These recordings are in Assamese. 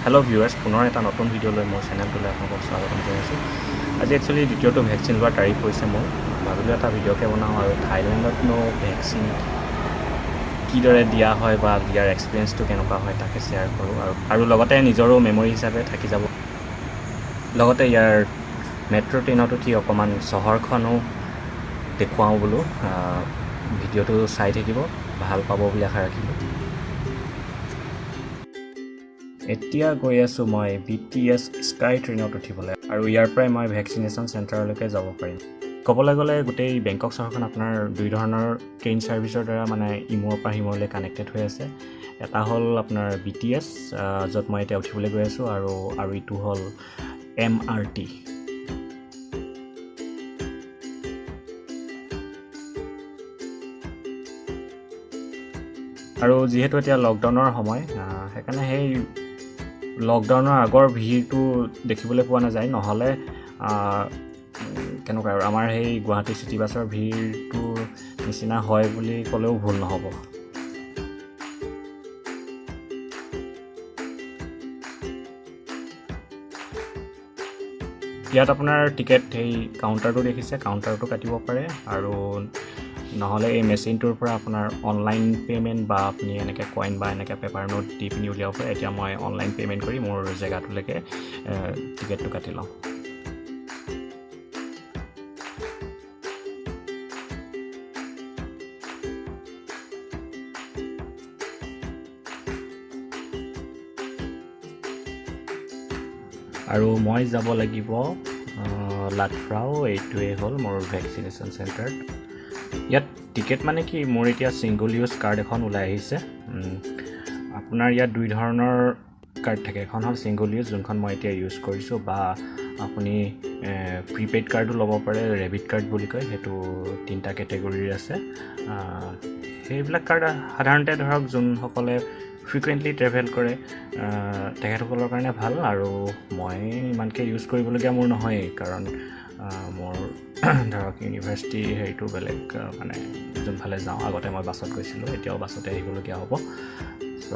হেল্ল' ভিউৱাৰ্ছ, পুনৰ এটা নতুন ভিডিঅ' লৈ মোৰ চেনেলটোলৈ আপোনালোকক স্বাগতম জনাইছোঁ। আজি একচুৱেলি দ্বিতীয়টো ভেকচিন লোৱাৰ তাৰিখ হৈছে মোৰ। ভাবিলোঁ এটা ভিডিঅ'কে বনাওঁ আৰু থাইলেণ্ডতনো ভেকচিন কিদৰে দিয়া হয় বা দিয়াৰ এক্সপিৰিয়েঞ্চটো কেনেকুৱা হয় তাকে শ্বেয়াৰ কৰোঁ আৰু লগতে নিজৰো মেমৰি হিচাপে থাকি যাব। লগতে ইয়াৰ মেট্ৰ' ট্ৰেইনত উঠি অকণমান চহৰখনো দেখুৱাওঁ বোলো। ভিডিঅ'টো চাই থাকিব, ভাল পাব বুলি আশা ৰাখিলোঁ। এতিয়া গৈ আছোঁ মই BTS স্কাই ট্ৰেইনত উঠিবলৈ আৰু ইয়াৰ পৰাই মই ভেকচিনেশ্যন চেণ্টাৰলৈকে যাব পাৰিম। ক'বলৈ গ'লে গোটেই বেংকক চহৰখন আপোনাৰ দুই ধৰণৰ ট্ৰেইন ছাৰ্ভিচৰ দ্বাৰা মানে ইমূৰৰ পৰা সিমূৰলৈ কানেক্টেড হৈ আছে। এটা হ'ল আপোনাৰ BTS, য'ত মই এতিয়া উঠিবলৈ গৈ আছোঁ, আৰু ইটো হ'ল MRT। আৰু যিহেতু এতিয়া লকডাউনৰ সময়, সেইকাৰণে সেই লকডাউনৰ আগৰ ভিৰটো দেখিবলৈ পোৱা নাযায়। নহ'লে কেনেকুৱা আৰু আমাৰ সেই গুৱাহাটী চিটি বাছৰ ভিৰটোৰ নিচিনা হয় বুলি ক'লেও ভুল নহ'ব। ইয়াত আপোনাৰ টিকেট সেই কাউণ্টাৰটো দেখিছে, কাউণ্টাৰটো কাটিব পাৰে, আৰু নহ'লে এই মেচিনটোৰ পৰা আপোনাৰ অনলাইন পে'মেণ্ট বা আপুনি এনেকৈ কইন বা এনেকৈ পেপাৰ নোট দি পিনি উলিয়াব পাৰে। এতিয়া মই অনলাইন পে'মেণ্ট কৰি মোৰ জেগাটোলৈকে টিকেটটো কাটি লওঁ। আৰু মই যাব লাগিব লাটফ্ৰাও। এইটোৱেই হ'ল মোৰ ভেকচিনেশ্যন চেণ্টাৰ। ইয়াত টিকেট মানে কি, মোৰ এতিয়া ছিংগল ইউজ কাৰ্ড এখন ওলাই আহিছে। আপোনাৰ ইয়াত দুই ধৰণৰ কাৰ্ড থাকে। এখন হ'ল ছিংগল ইউজ, যোনখন মই এতিয়া ইউজ কৰিছোঁ, বা আপুনি প্ৰিপেইড কাৰ্ডো ল'ব পাৰে, ৰেবিট কাৰ্ড বুলি কয়। সেইটো 3টা কেটেগৰীৰ আছে। সেইবিলাক কাৰ্ড সাধাৰণতে ধৰক যোনসকলে ফ্ৰিকুৱেণ্টলি ট্ৰেভেল কৰে তেখেতসকলৰ কাৰণে ভাল, আৰু মই ইমানকৈ ইউজ কৰিবলগীয়া মোৰ নহয়েই, কাৰণ মোৰ ধৰক ইউনিভাৰ্চিটি হেৰিটো বেলেগ, মানে যোনফালে যাওঁ। আগতে মই বাছত গৈছিলোঁ, এতিয়াও বাছতে আহিবলগীয়া হ'ব। চ'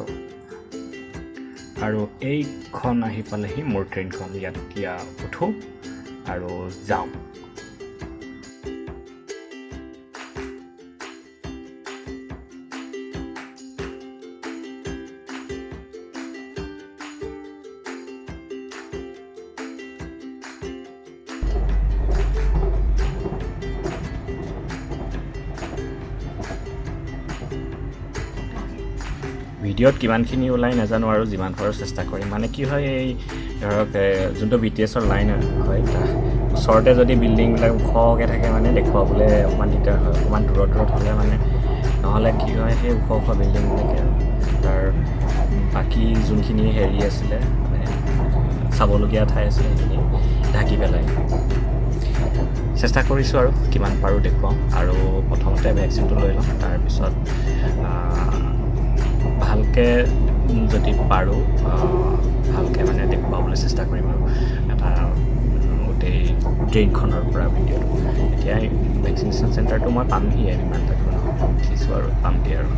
আৰু এইখন আহি পালেহি মোৰ ট্ৰেইনখন। ইয়াত এতিয়া উঠোঁ আৰু যাওঁ। ভিডিঅ'ত কিমানখিনি ওলাই নাজানো, আৰু যিমান পাৰোঁ চেষ্টা কৰিম। মানে কি হয়, এই ধৰক যোনটো BTSৰ লাইন হয়, তাৰ ওচৰতে যদি বিল্ডিংবিলাক ওখকৈ থাকে মানে দেখুৱাবলৈ অকণমান দিগদাৰ হয়। অকণমান দূৰত হ'লে মানে, নহ'লে কি হয়, সেই ওখ বিল্ডিংবিলাকে তাৰ বাকী যোনখিনি হেৰি আছিলে, মানে চাবলগীয়া ঠাই আছিলে, সেইখিনি ঢাকি পেলায়। চেষ্টা কৰিছোঁ আৰু কিমান পাৰোঁ দেখুৱাওঁ। আৰু প্ৰথমতে ভেকচিনটো লৈ লওঁ, তাৰপিছত ভালকৈ যদি পাৰোঁ ভালকৈ মানে দেখুৱাবলৈ চেষ্টা কৰিম আৰু এটা গোটেই ট্ৰেইনখনৰ পৰা ভিডিঅ'টো। এতিয়া ভেকচিনেশ্যন চেণ্টাৰটো মই পামহিয়ে, ইমান এটা দূৰ নহয়, উঠিছোঁ আৰু পামহি আৰু।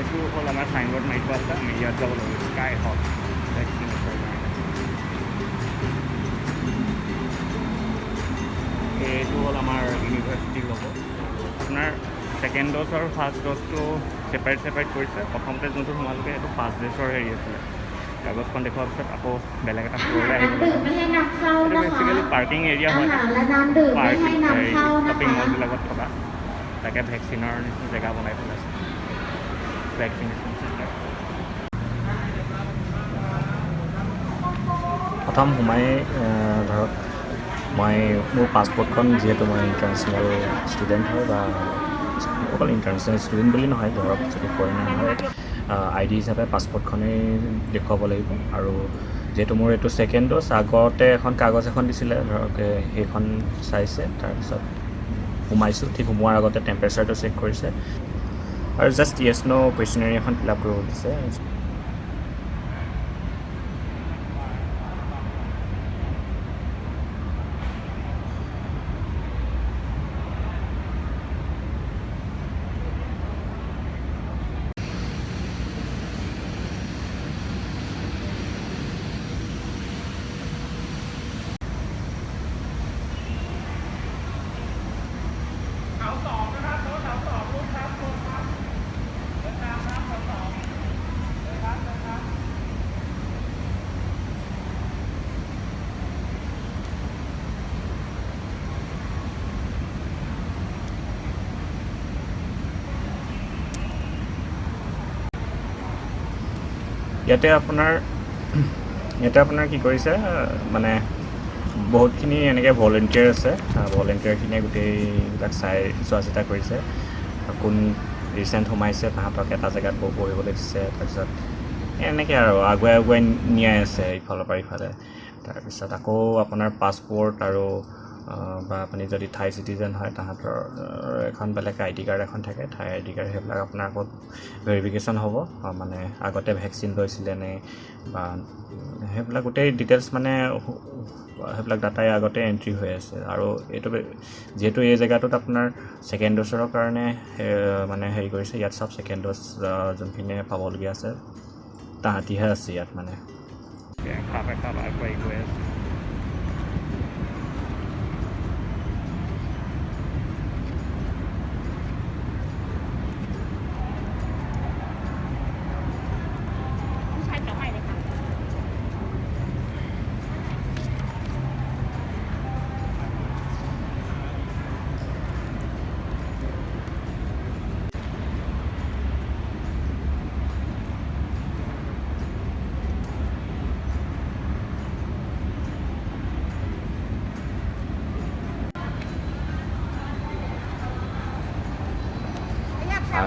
এইটো হ'ল আমাৰ চাইনবোৰ্ড মাৰি থোৱা আছে। আমি ইয়াত যাব লাগিব, স্কাই হল ভেকচিনেশ্যন। এইটো হ'ল আমাৰ ইউনিভাৰ্চিটি ল'ব আপোনাৰ ছেকেণ্ড ড'জ আৰু ফাৰ্ষ্ট ড'জটো ছেপাৰেট কৰিছে প্ৰথমতে যোনটো সোমালোগে সেইটো 5 ডেজৰ হেৰি আছিলে কাগজখন দেখুৱাৰ পিছত আকৌ বেলেগ এটা ফ্ল'ৰলৈ আহিব লাগে এইটো বেছিকেলি পাৰ্কিং এৰিয়া হয় পাৰ্কিং শ্বপিং মলবিলাকত থকা তাকে ভেকচিনৰ নিচিনা জেগা বনাই পেলাইছে ভেকচিনেশ্যন চেণ্টাৰ প্ৰথম সোমাই ধৰক মই মোৰ পাছপৰ্টখন যিহেতু মই ইণ্টাৰনেশ্যনেল ষ্টুডেণ্ট হয় বা অকল ইণ্টাৰনেশ্যনেল ষ্টুডেণ্ট বুলি নহয় ধৰক যদি ফৰেনাৰ হয় ID হিচাপে পাছপৰ্টখনেই দেখুৱাব লাগিব আৰু যিহেতু মোৰ এইটো ছেকেণ্ড ড'জ আগতে এখন কাগজ এখন দিছিলে ধৰক সেইখন চাইছে তাৰপিছত সোমাইছোঁ ঠিক সোমোৱাৰ আগতে টেম্পাৰেচাৰটো চেক কৰিছে আৰু জাষ্ট য়েছ ন' কুৱেশ্যনেৰী এখন ফিল আপ কৰিব দিছে ইয়াতে আপোনাৰ কি কৰিছে মানে বহুতখিনি এনেকৈ ভলেণ্টিয়াৰ আছে ভলেণ্টিয়াৰখিনিয়ে গোটেইবিলাক চোৱা চিতা কৰিছে কোন ৰিচেণ্ট সোমাইছে তাহাঁতক এটা জেগাত বহিবলৈ দিছে তাৰপিছত এনেকৈ আৰু আগুৱাই নিয়াই আছে ইফালৰ পৰা ইফালে তাৰপিছত আকৌ আপোনাৰ পাছপৰ্ট আৰু বা আপুনি যদি থাই চিটিজেন হয় তাহাঁতৰ এখন বেলেগ ID কাৰ্ড এখন থাকে থাই ID কাৰ্ড সেইবিলাক আপোনাৰ আকৌ ভেৰিফিকেশ্যন হ'ব মানে আগতে ভেকচিন লৈছিলে নে বা সেইবিলাক গোটেই ডিটেইলছ মানে সেইবিলাক ডাটাই আগতে এণ্ট্ৰি হৈ আছে আৰু এইটো যিহেতু এই জেগাটোত আপোনাৰ ছেকেণ্ড ড'জৰ কাৰণে মানে হেৰি কৰিছে ইয়াত চব ছেকেণ্ড ড'জ যোনখিনিয়ে পাবলগীয়া আছে তাহাঁতিহে আছে ইয়াত মানে গৈ আছে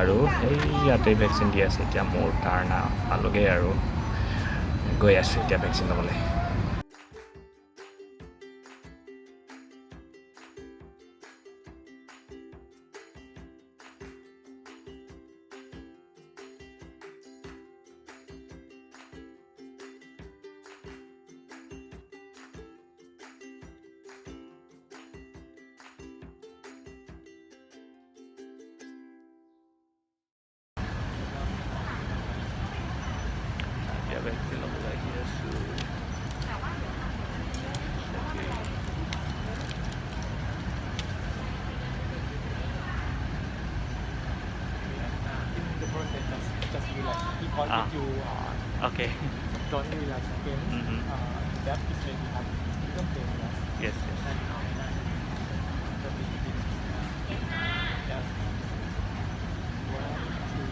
আৰু সেই ইয়াতে ভেকচিন দি আছে এতিয়া মোৰ টাৰ্ণ পালোগৈ আৰু গৈ আছোঁ এতিয়া ভেকচিন ল'বলৈ ভেকচিন ল'বলৈ আহি আছোঁ Just relax. Because if you okay don't relax again, that is very hard. You don't play relax. yes Don't be big. Just 1, 2,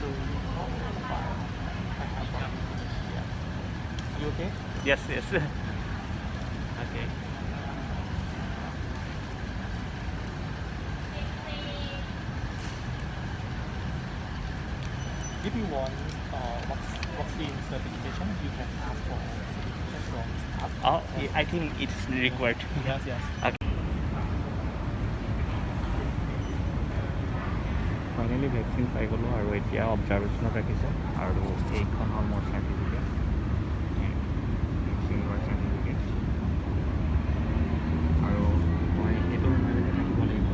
3, 4, 5. I have one. Yeah. You okay? yes okay If you want vaccine certification, you can ask for certification from staff. I think it's required Yes. okay finally vaccine পাই গ'লোঁ আৰু এতিয়া অবজাৰ্ভেশ্যনত ৰাখিছে আৰু এইখন হ'ল মোৰ চাৰ্টিফিকেট ভেকচিনৰ চাৰ্টিফিকেট আৰু মই এইটো থাকিব লাগিব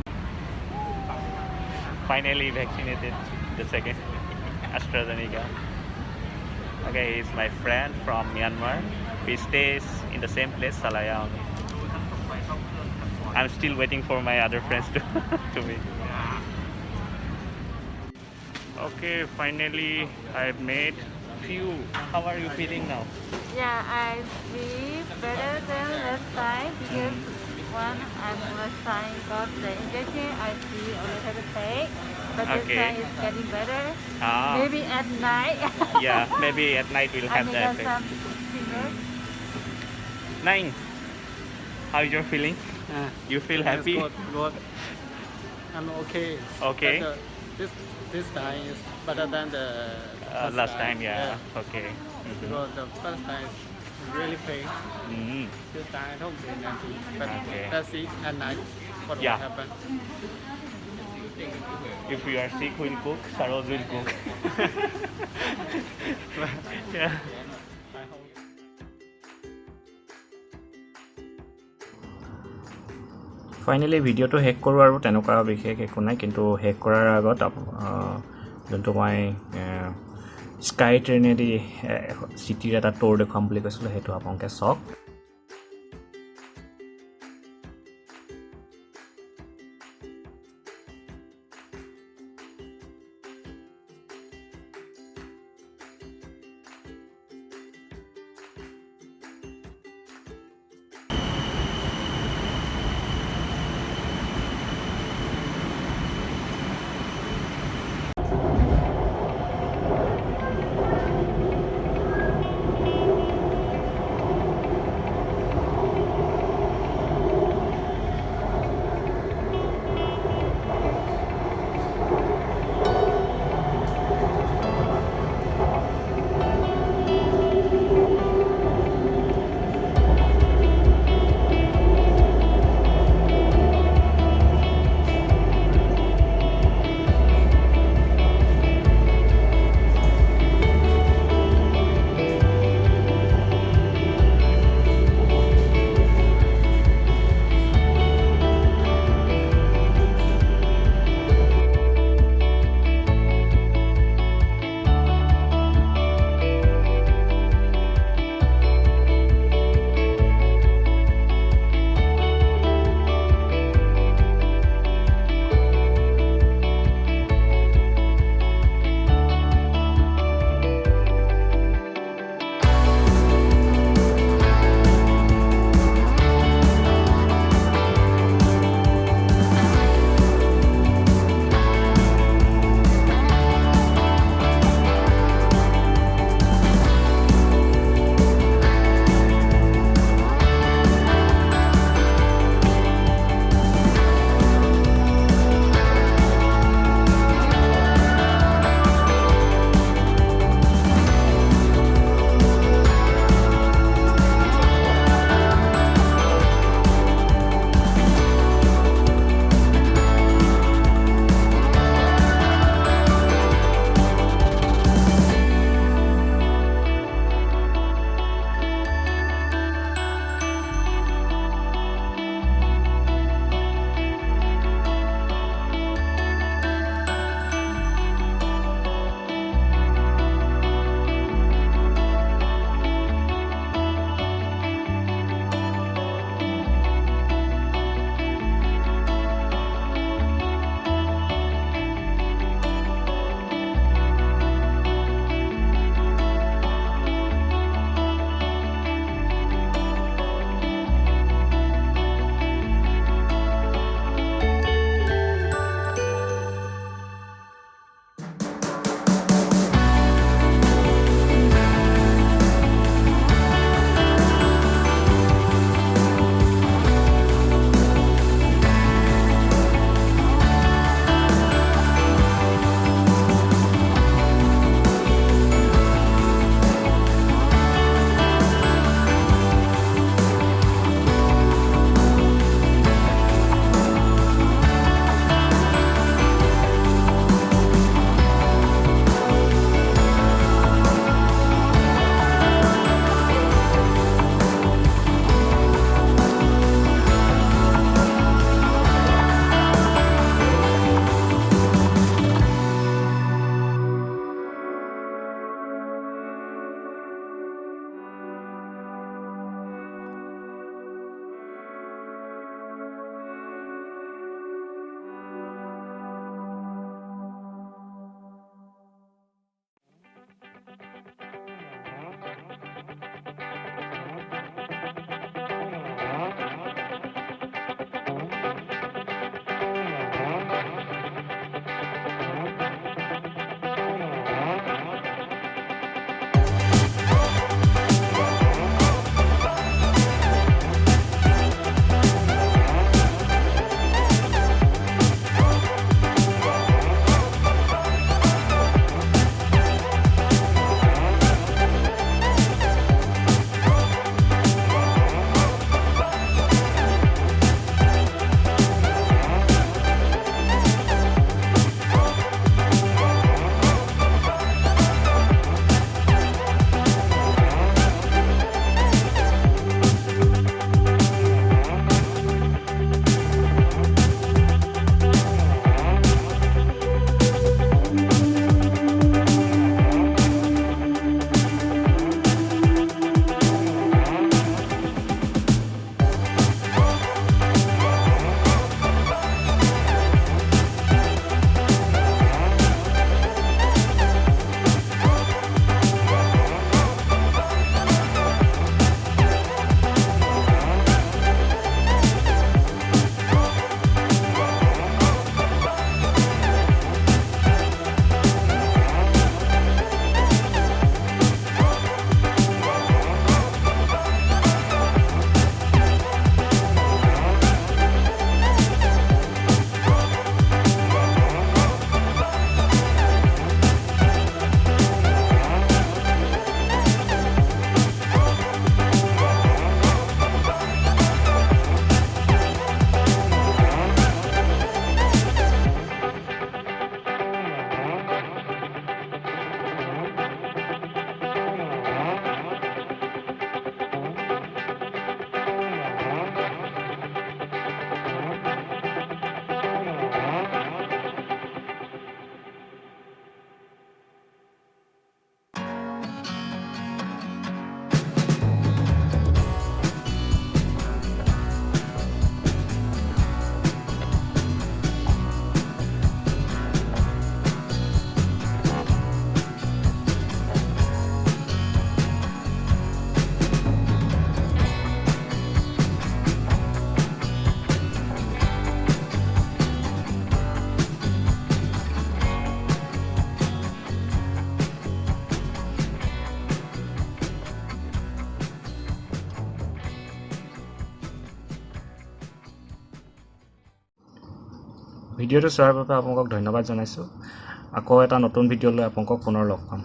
finally vaccinated the second AstraZeneca okay he is my friend from Myanmar we stays in the same place Salaya only I'm still waiting for my other friends to meet. Okay, finally I've made few. How are you feeling now? Yeah, I feel better than last time because when I last time got the injection, I feel a little bit pain, but this Okay. time it's getting better. Ah. Maybe at night. Yeah, maybe at night we'll I have may that got effect. some fingers. Nine, how you feeling? You feel happy? Good, good. I'm okay. Okay. But, this time is better than the first Last time, yeah. Okay. Because the first time is really pain. Mm. This time I don't feel anything. But Okay. let's see at night what Yeah. will happen. If you are sick, we'll cook. Saroj will cook. Yeah. I hope. Finally ভিডিঅ'টো শেষ কৰোঁ আৰু তেনেকুৱা বিশেষ একো নাই কিন্তু শেষ কৰাৰ আগত যোনটো মই স্কাই ট্ৰেইনেদি চিটিৰ এটা ট'ৰ দেখুৱাম বুলি কৈছিলোঁ সেইটো আপোনালোকে চাওক ভিডিঅ'টো চোৱাৰ বাবে আপোনালোকক ধন্যবাদ জনাইছোঁ আকৌ এটা নতুন ভিডিঅ' লৈ আপোনালোকক পুনৰ লগ পাম